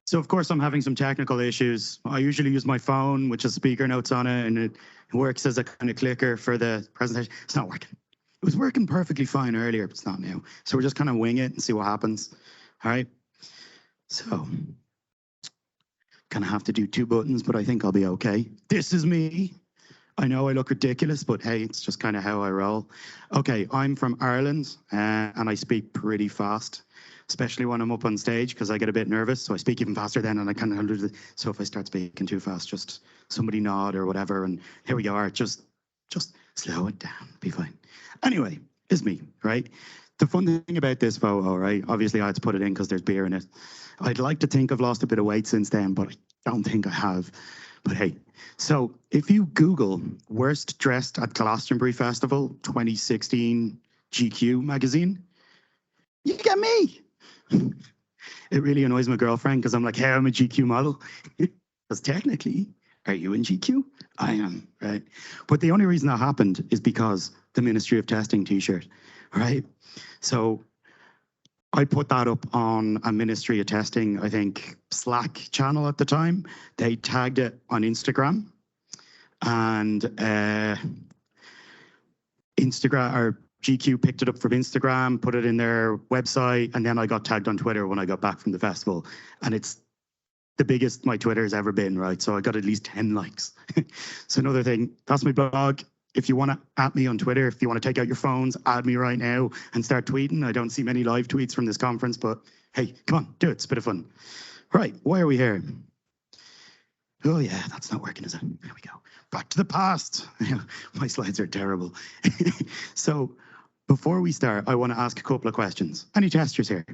So of course I'm having some technical issues. I usually use my phone, which has speaker notes on it, and it works as a kind of clicker for the presentation. It's not working. It was working perfectly fine earlier, but it's not now. So we're just kind of wing it and see what happens. All right. So kind of have to do 2 buttons, but I think I'll be okay. This is me. I know I look ridiculous, but hey, it's just kind of how I roll. Okay, I'm from Ireland, and I speak pretty fast, especially when I'm up on stage because I get a bit nervous. So I speak even faster then, and I kind of, so if I start speaking too fast, just somebody nod or whatever, and here we are. Just slow it down, be fine. Anyway, it's me, right? The fun thing about this photo, right? Obviously, I had to put it in because there's beer in it. I'd like to think I've lost a bit of weight since then, but I don't think I have. But hey, so if you Google worst dressed at Glastonbury Festival 2016 GQ magazine, you get me. It really annoys my girlfriend because I'm like, hey, I'm a GQ model. Because technically, are you in GQ? I am, right? But the only reason that happened is because the Ministry of Testing t-shirt, right? So I put that up on a Ministry of Testing, I think, Slack channel at the time. They tagged it on Instagram, and Instagram or GQ picked it up from Instagram, put it in their website, and then I got tagged on Twitter when I got back from the festival. And it's the biggest my Twitter has ever been, right? So I got at least 10 likes. So another thing, that's my blog. If you want to at me on Twitter, if you want to take out your phones, add me right now and start tweeting. I don't see many live tweets from this conference, but hey, come on, do it. It's a bit of fun. Right, why are we here? Oh yeah, that's not working, is it? There we go. Back to the past. My slides are terrible. So before we start, I want to ask a couple of questions. Any testers here?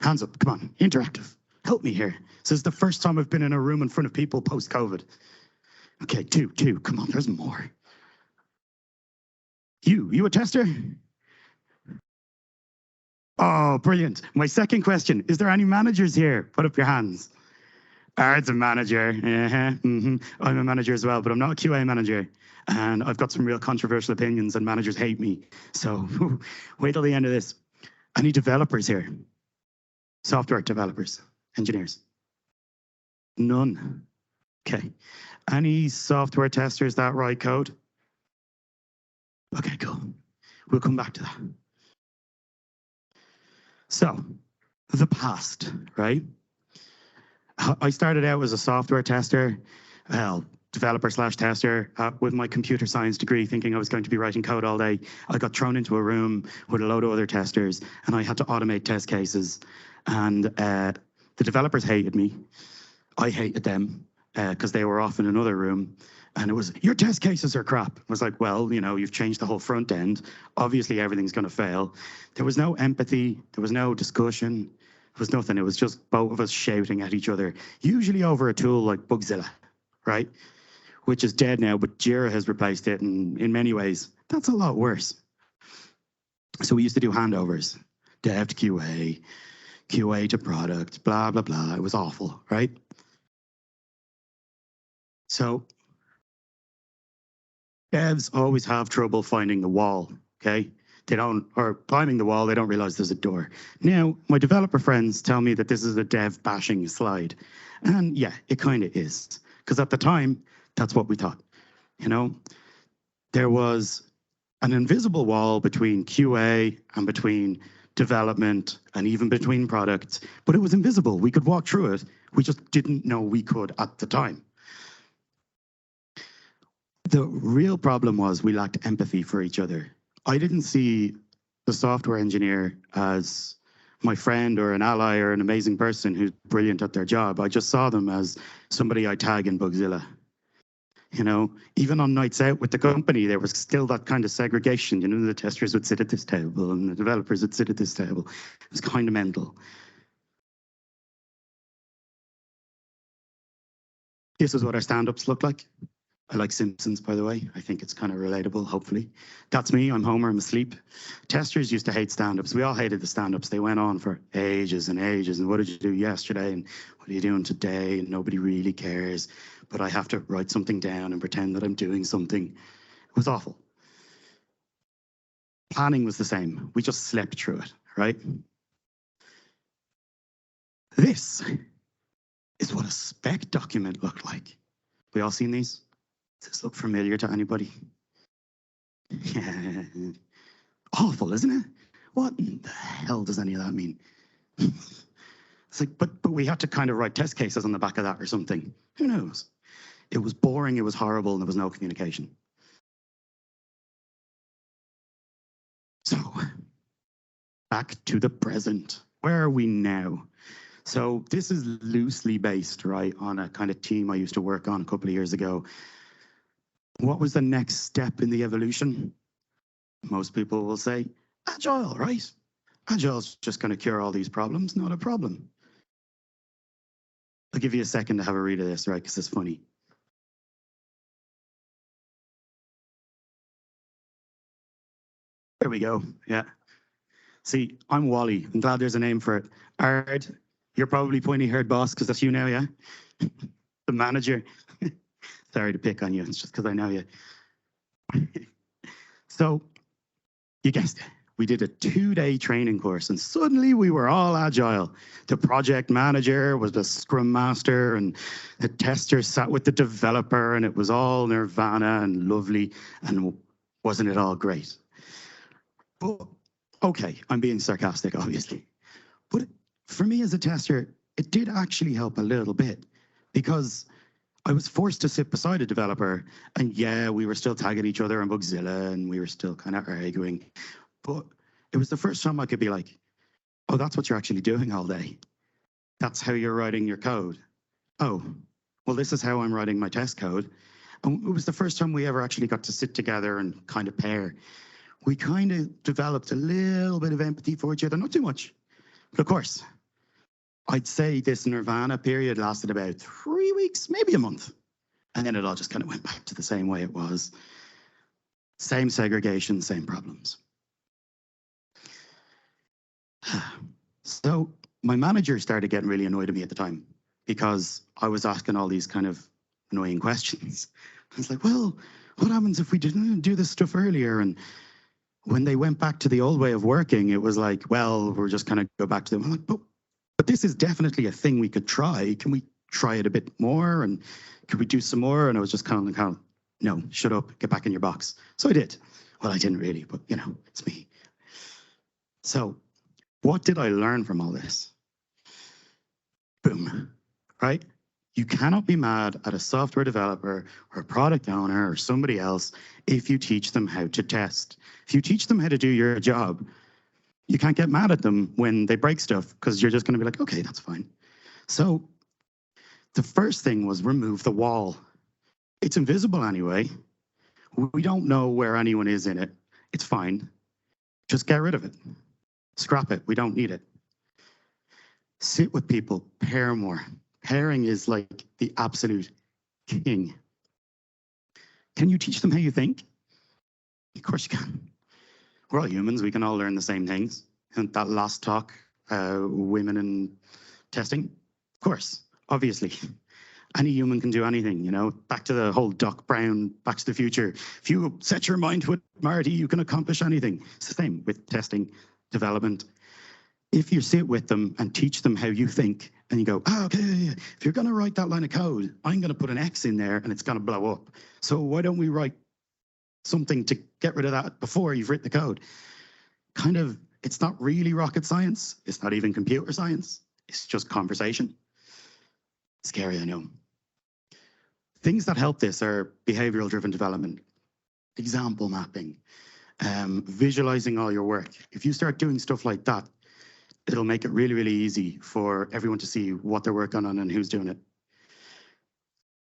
Hands up, come on, interactive. Help me here. This is the first time I've been in a room in front of people post-COVID. Okay, two, come on, there's more. You a tester? Oh, brilliant. My second question, is there any managers here? Put up your hands. It's a manager. I'm a manager as well, but I'm not a QA manager. And I've got some real controversial opinions and managers hate me. So wait till the end of this. Any developers here? Software developers, engineers? None. Okay. Any software testers that write code? Okay, cool. We'll come back to that. So, the past, right? I started out as a software tester, well, developer slash tester with my computer science degree, thinking I was going to be writing code all day. I got thrown into a room with a load of other testers, and I had to automate test cases. And the developers hated me. I hated them because they were off in another room. And it was, your test cases are crap. I was like, well, you know, you've changed the whole front end. Obviously, everything's going to fail. There was no empathy. There was no discussion. It was nothing. It was just both of us shouting at each other, usually over a tool like Bugzilla, right? Which is dead now, but Jira has replaced it. And in many ways, that's a lot worse. So we used to do handovers, dev to QA, QA to product, blah, blah, blah. It was awful, right? So devs always have trouble finding the wall, okay? They don't, or climbing the wall, they don't realize there's a door. Now, my developer friends tell me that this is a dev bashing slide. And yeah, it kind of is. Because at the time, that's what we thought. You know, there was an invisible wall between QA and between development and even between products, but it was invisible. We could walk through it. We just didn't know we could at the time. The real problem was we lacked empathy for each other. I didn't see the software engineer as my friend or an ally or an amazing person who's brilliant at their job. I just saw them as somebody I tag in Bugzilla. You know, even on nights out with the company, there was still that kind of segregation. You know, the testers would sit at this table and the developers would sit at this table. It was kind of mental. This is what our stand-ups look like. I like Simpsons, by the way. I think it's kind of relatable, hopefully. That's me. I'm Homer. I'm asleep. Testers used to hate stand-ups. We all hated the stand-ups. They went on for ages and ages. And what did you do yesterday? And what are you doing today? And nobody really cares. But I have to write something down and pretend that I'm doing something. It was awful. Planning was the same. We just slept through it, right? This is what a spec document looked like. We all seen these? Does this look familiar to anybody? Yeah. Awful, isn't it? What in the hell does any of that mean? It's like, but we had to kind of write test cases on the back of that or something. Who knows? It was boring, it was horrible, and there was no communication. So, back to the present. Where are we now? So this is loosely based, right, on a kind of team I used to work on a couple of years ago. What was the next step in the evolution? Most people will say, agile, right? Agile's just going to cure all these problems, not a problem. I'll give you a second to have a read of this, right, because it's funny. There we go, yeah. See, I'm Wally. I'm glad there's a name for it. Ard, you're probably pointy haired boss because that's you now, yeah? The manager. Sorry to pick on you, it's just because I know you. So, you guessed it. We did a 2-day training course and suddenly we were all agile. The project manager was the scrum master and the tester sat with the developer and it was all nirvana and lovely and wasn't it all great? But okay, I'm being sarcastic, obviously. But for me as a tester, it did actually help a little bit because I was forced to sit beside a developer and yeah, we were still tagging each other on Bugzilla and we were still kind of arguing. But it was the first time I could be like, oh, that's what you're actually doing all day. That's how you're writing your code. Oh, well, this is how I'm writing my test code. And it was the first time we ever actually got to sit together and kind of pair. We kind of developed a little bit of empathy for each other, not too much. But of course, I'd say this nirvana period lasted about 3 weeks, maybe a month. And then it all just kind of went back to the same way it was. Same segregation, same problems. So my manager started getting really annoyed at me at the time because I was asking all these kind of annoying questions. I was like, well, what happens if we didn't do this stuff earlier? And when they went back to the old way of working, it was like, well, we're just kind of go back to them. I'm like, but this is definitely a thing we could try. Can we try it a bit more? And could we do some more? And I was just kind of, no, shut up, get back in your box. So I did. Well, I didn't really, but you know, it's me. So what did I learn from all this? Boom, right? You cannot be mad at a software developer or a product owner or somebody else if you teach them how to test. If you teach them how to do your job, you can't get mad at them when they break stuff because you're just going to be like, okay, that's fine. So the first thing was remove the wall. It's invisible anyway. We don't know where anyone is in it. It's fine. Just get rid of it. Scrap it. We don't need it. Sit with people, pair more. Pairing is like the absolute king. Can you teach them how you think? Of course you can. We're all humans. We can all learn the same things. And that last talk, women and testing, of course, obviously. Any human can do anything, you know, back to the whole Doc Brown, Back to the Future. If you set your mind to it, Marty, you can accomplish anything. It's the same with testing, development. If you sit with them and teach them how you think and you go, okay, if you're going to write that line of code, I'm going to put an X in there and it's going to blow up. So why don't we write something to get rid of that before you've written the code? Kind of, it's not really rocket science. It's not even computer science. It's just conversation. Scary, I know. Things that help this are behavioral driven development, example mapping, visualizing all your work. If you start doing stuff like that, it'll make it really, really easy for everyone to see what they're working on and who's doing it.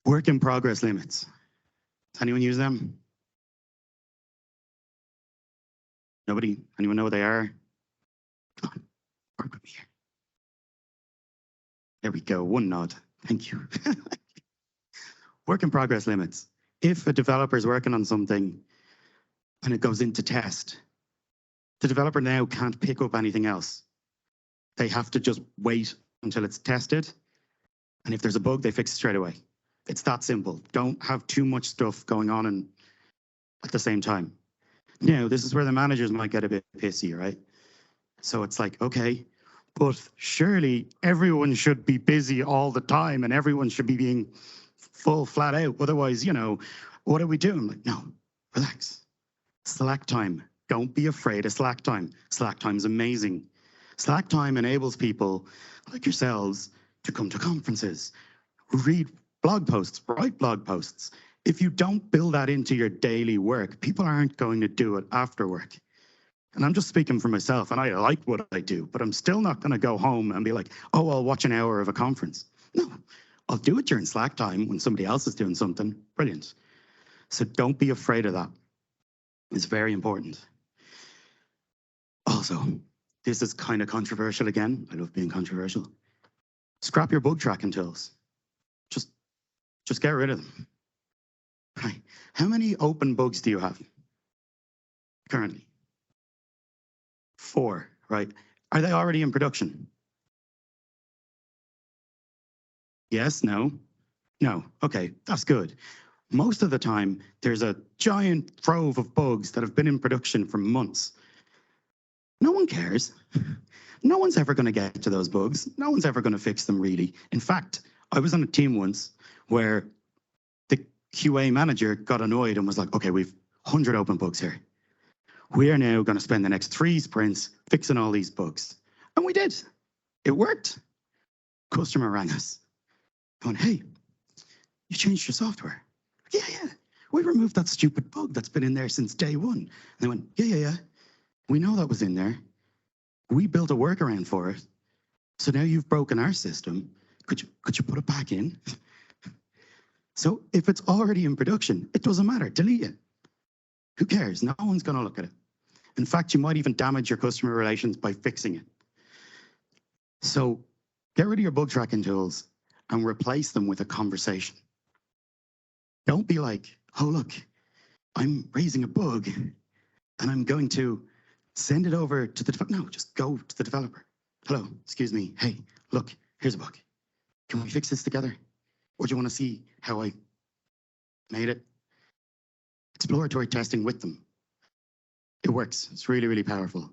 Work in progress limits. Does anyone use them? Nobody? Anyone know what they are? Come on, work with me here. There we go, one nod. Thank you. Work in progress limits. If a developer is working on something and it goes into test, the developer now can't pick up anything else. They have to just wait until it's tested. And if there's a bug, they fix it straight away. It's that simple. Don't have too much stuff going on at the same time. Now, this is where the managers might get a bit pissy, right? So it's like, okay, But surely everyone should be busy all the time and everyone should be being full flat out. Otherwise, what are we doing? I'm like, no, relax. Slack time. Don't be afraid of Slack time. Slack time is amazing. Slack time enables people like yourselves to come to conferences, read blog posts, write blog posts. If you don't build that into your daily work, people aren't going to do it after work. And I'm just speaking for myself, and I like what I do, but I'm still not going to go home and be like, oh, I'll watch an hour of a conference. No, I'll do it during Slack time when somebody else is doing something. Brilliant. So don't be afraid of that. It's very important. Also, this is kind of controversial again. I love being controversial. Scrap your bug tracking tools. Just get rid of them. Right. How many open bugs do you have currently? 4, right? Are they already in production? Yes, no? No, okay, that's good. Most of the time, there's a giant trove of bugs that have been in production for months. No one cares. No one's ever going to get to those bugs. No one's ever going to fix them, really. In fact, I was on a team once where the QA manager got annoyed and was like, okay, we've 100 open bugs here. We are now going to spend the next 3 sprints fixing all these bugs. And we did. It worked. Customer rang us. Going, hey, you changed your software. Yeah. We removed that stupid bug that's been in there since day 1. And they went, yeah. We know that was in there. We built a workaround for it. So now you've broken our system. Could you put it back in? So if it's already in production, it doesn't matter. Delete it. Who cares? No one's going to look at it. In fact, you might even damage your customer relations by fixing it. So get rid of your bug tracking tools and replace them with a conversation. Don't be like, oh, look, I'm raising a bug and I'm going to send it over to the developer. No, just go to the developer. Hello, excuse me. Hey, look, here's a bug. Can we fix this together? Or do you want to see how I made it? Exploratory testing with them. It works. It's really, really powerful.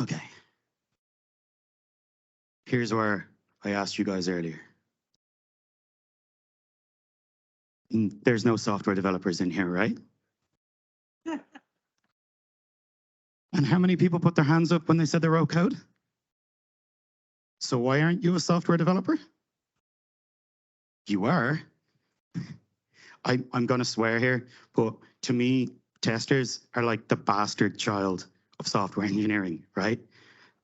Okay. Here's where I asked you guys earlier. There's no software developers in here, right? And how many people put their hands up when they said they wrote code? So why aren't you a software developer? You are. I'm going to swear here, but to me, testers are like the bastard child of software engineering, right?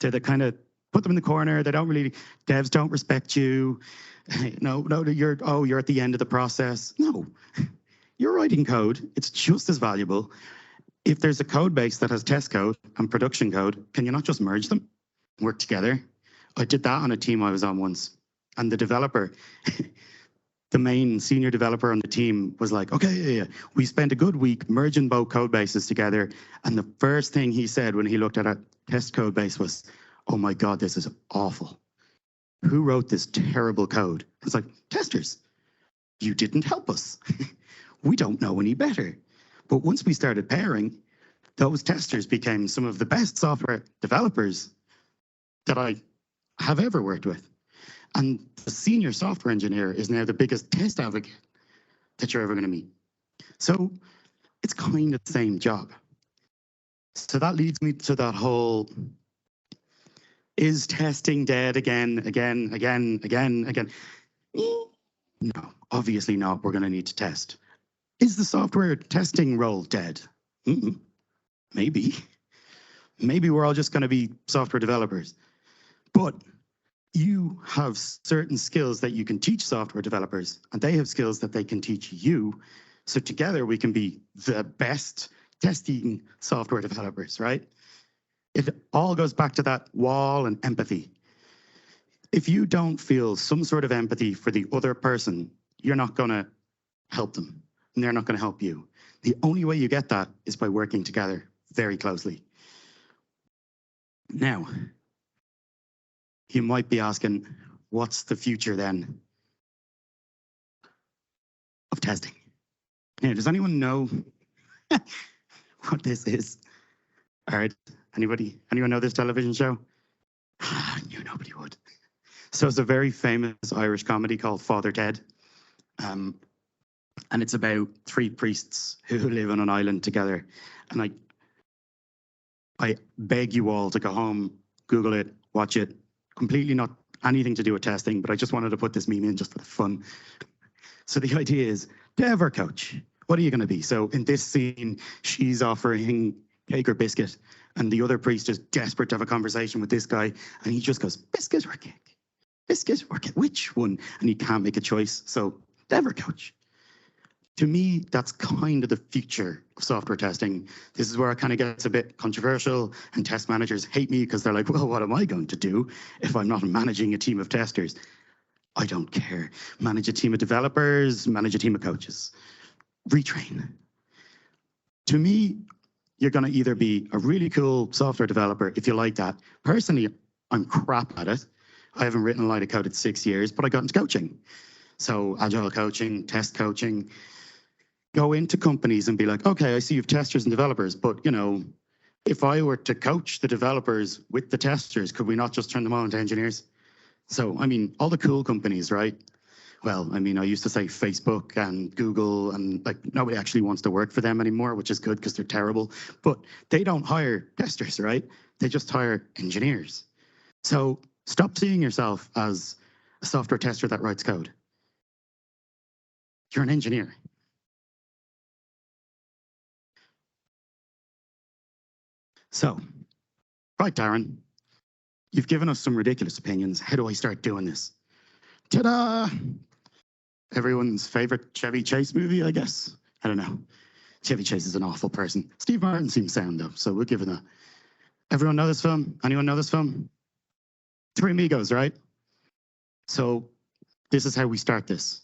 They're the kind of, put them in the corner, they don't really, devs don't respect you. No, you're at the end of the process. No, you're writing code. It's just as valuable. If there's a code base that has test code and production code, can you not just merge them, work together? I did that on a team I was on once, and the developer, the main senior developer on the team was like, okay, yeah. We spent a good week merging both code bases together. And the first thing he said when he looked at a test code base was, oh my God, this is awful. Who wrote this terrible code? It's like, testers, you didn't help us. We don't know any better. But once we started pairing, those testers became some of the best software developers that I have ever worked with. And the senior software engineer is now the biggest test advocate that you're ever going to meet. So it's kind of the same job. So that leads me to that whole, is testing dead again? No, obviously not. We're going to need to test. Is the software testing role dead? Maybe. Maybe we're all just going to be software developers. But you have certain skills that you can teach software developers, and they have skills that they can teach you. So together we can be the best testing software developers, right? It all goes back to that wall and empathy. If you don't feel some sort of empathy for the other person, you're not going to help them, and they're not going to help you. The only way you get that is by working together very closely. Now, you might be asking, what's the future then of testing? Now, does anyone know what this is? All right, anyone know this television show? I knew nobody would. So it's a very famous Irish comedy called Father Ted. And it's about three priests who live on an island together. And I beg you all to go home, Google it, watch it. Completely not anything to do with testing, but I just wanted to put this meme in just for the fun. So the idea is, dev or coach, what are you going to be? So in this scene, she's offering cake or biscuit, and the other priest is desperate to have a conversation with this guy, and he just goes, biscuit or cake? Biscuit or cake? Which one? And he can't make a choice. So dev or coach? To me, that's kind of the future of software testing. This is where it kind of gets a bit controversial, and test managers hate me because they're like, well, what am I going to do if I'm not managing a team of testers? I don't care. Manage a team of developers, manage a team of coaches. Retrain. To me, you're going to either be a really cool software developer if you like that. Personally, I'm crap at it. I haven't written a line of code in 6 years, but I got into coaching. So agile coaching, test coaching. Go into companies and be like, okay, I see you have testers and developers, but if I were to coach the developers with the testers, could we not just turn them on to engineers? So, I mean, all the cool companies, right? Well, I mean, I used to say Facebook and Google, and like nobody actually wants to work for them anymore, which is good because they're terrible. But they don't hire testers, right? They just hire engineers. So stop seeing yourself as a software tester that writes code. You're an engineer. So, right, Darren, you've given us some ridiculous opinions. How do I start doing this? Ta-da! Everyone's favorite Chevy Chase movie, I guess. I don't know. Chevy Chase is an awful person. Steve Martin seems sound, though, so we'll give it that. Everyone know this film? Anyone know this film? Three Amigos, right? So this is how we start this.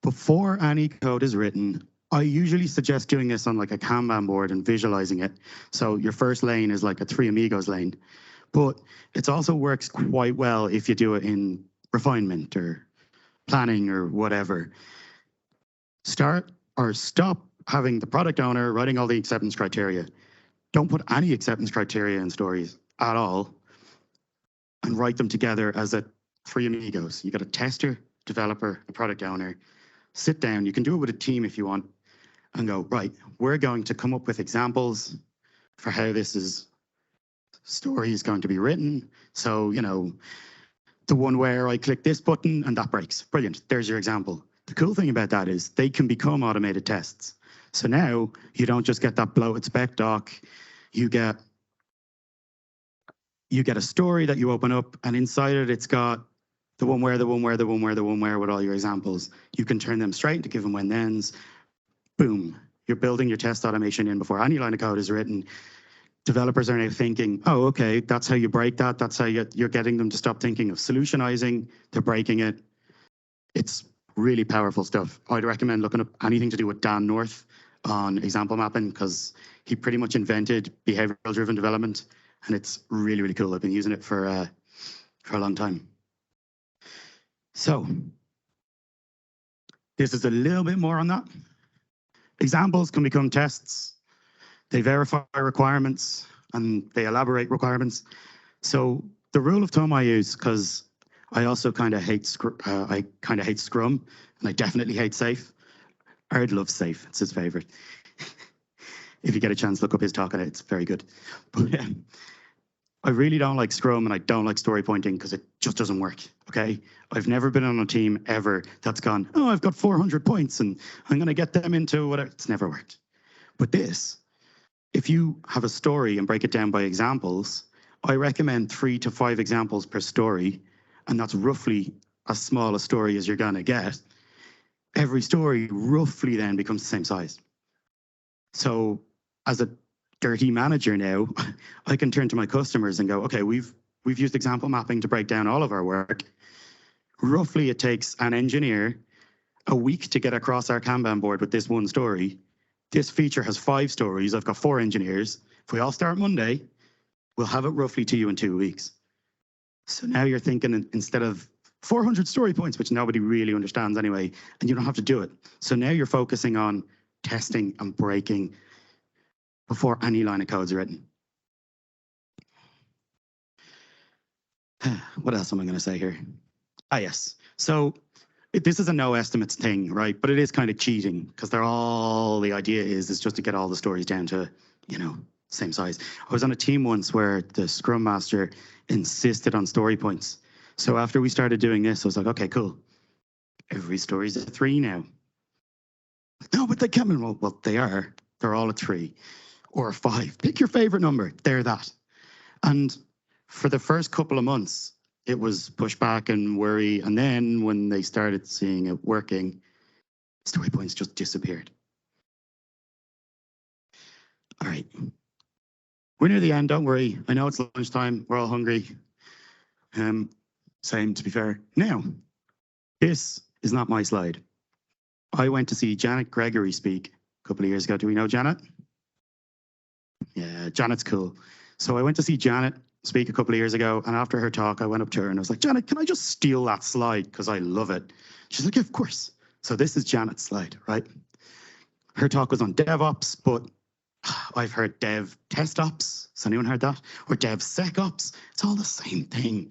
Before any code is written, I usually suggest doing this on like a Kanban board and visualizing it. So your first lane is like a Three Amigos lane, but it also works quite well if you do it in refinement or planning or whatever. Start or stop having the product owner writing all the acceptance criteria. Don't put any acceptance criteria in stories at all, and write them together as a Three Amigos. You got a tester, developer, a product owner. Sit down. You can do it with a team if you want, and go, right, we're going to come up with examples for how this story is going to be written. So, the one where I click this button and that breaks. Brilliant. There's your example. The cool thing about that is they can become automated tests. So now you don't just get that bloated spec doc. You get a story that you open up, and inside it, it's got the one where, the one where, the one where, the one where with all your examples. You can turn them straight into given when thens. Boom, you're building your test automation in before any line of code is written. Developers are now thinking, oh, okay, that's how you break that. That's how you're getting them to stop thinking of solutionizing. They're breaking it. It's really powerful stuff. I'd recommend looking up anything to do with Dan North on example mapping, because he pretty much invented behavioral driven development, and it's really, really cool. I've been using it for a long time. So this is a little bit more on that. Examples can become tests. They verify requirements and they elaborate requirements. So the rule of thumb I use, because I also kind of hate Scrum, and I definitely hate Safe. Ard loves Safe; it's his favorite. If you get a chance, look up his talk on it; it's very good. But I really don't like Scrum, and I don't like story pointing because it just doesn't work. Okay, I've never been on a team ever that's gone, oh, I've got 400 points and I'm going to get them into whatever. It's never worked. But this, if you have a story and break it down by examples, I recommend 3 to 5 examples per story, and that's roughly as small a story as you're going to get. Every story roughly then becomes the same size. So as a dirty manager now, I can turn to my customers and go, okay, we've used example mapping to break down all of our work. Roughly it takes an engineer a week to get across our Kanban board with this one story. This feature has 5 stories. I've got 4 engineers. If we all start Monday, we'll have it roughly to you in 2 weeks. So now you're thinking, instead of 400 story points, which nobody really understands anyway, and you don't have to do it. So now you're focusing on testing and breaking before any line of code is written. What else am I going to say here? Ah, yes. So this is a no estimates thing, right? But it is kind of cheating because the idea is just to get all the stories down to, same size. I was on a team once where the Scrum Master insisted on story points. So after we started doing this, I was like, okay, cool. Every story's a 3 now. No, but they can't be. Well, they are. They're all a 3 or a 5. Pick your favorite number. They're that. And for the first couple of months, it was pushback and worry. And then when they started seeing it working, story points just disappeared. All right. We're near the end, don't worry. I know it's lunchtime. We're all hungry. Same, to be fair. Now, this is not my slide. I went to see Janet Gregory speak a couple of years ago. Do we know Janet? Yeah, Janet's cool. So I went to see Janet speak a couple of years ago, and after her talk, I went up to her and I was like, Janet, can I just steal that slide? Because I love it. She's like, yeah, of course. So this is Janet's slide, right? Her talk was on DevOps, but I've heard Dev Test Ops. Has anyone heard that? Or Dev Sec Ops. It's all the same thing.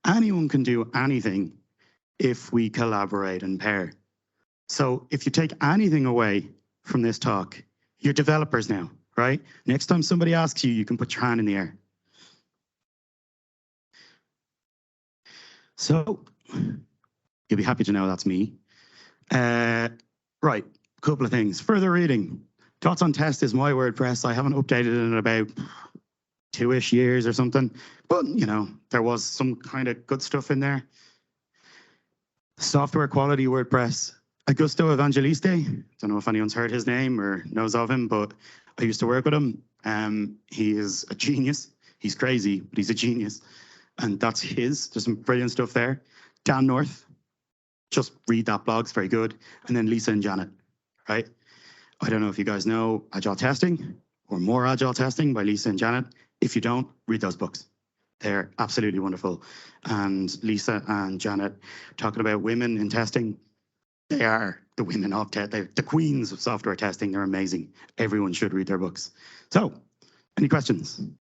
Anyone can do anything if we collaborate and pair. So if you take anything away from this talk, you're developers now, right? Next time somebody asks you, you can put your hand in the air. So you'll be happy to know that's me. Right, couple of things. Further reading. Thoughts on Test is my WordPress. I haven't updated it in about 2-ish years or something. But, there was some kind of good stuff in there. Software quality WordPress. Augusto Evangeliste. Don't know if anyone's heard his name or knows of him, but I used to work with him. He is a genius. He's crazy, but he's a genius. And that's his. There's some brilliant stuff there. Dan North. Just read that blog. It's very good. And then Lisa and Janet, right? I don't know if you guys know Agile Testing or More Agile Testing by Lisa and Janet. If you don't, read those books. They're absolutely wonderful. And Lisa and Janet talking about women in testing. They are the women of test. They're the queens of software testing. They're amazing. Everyone should read their books. So, any questions?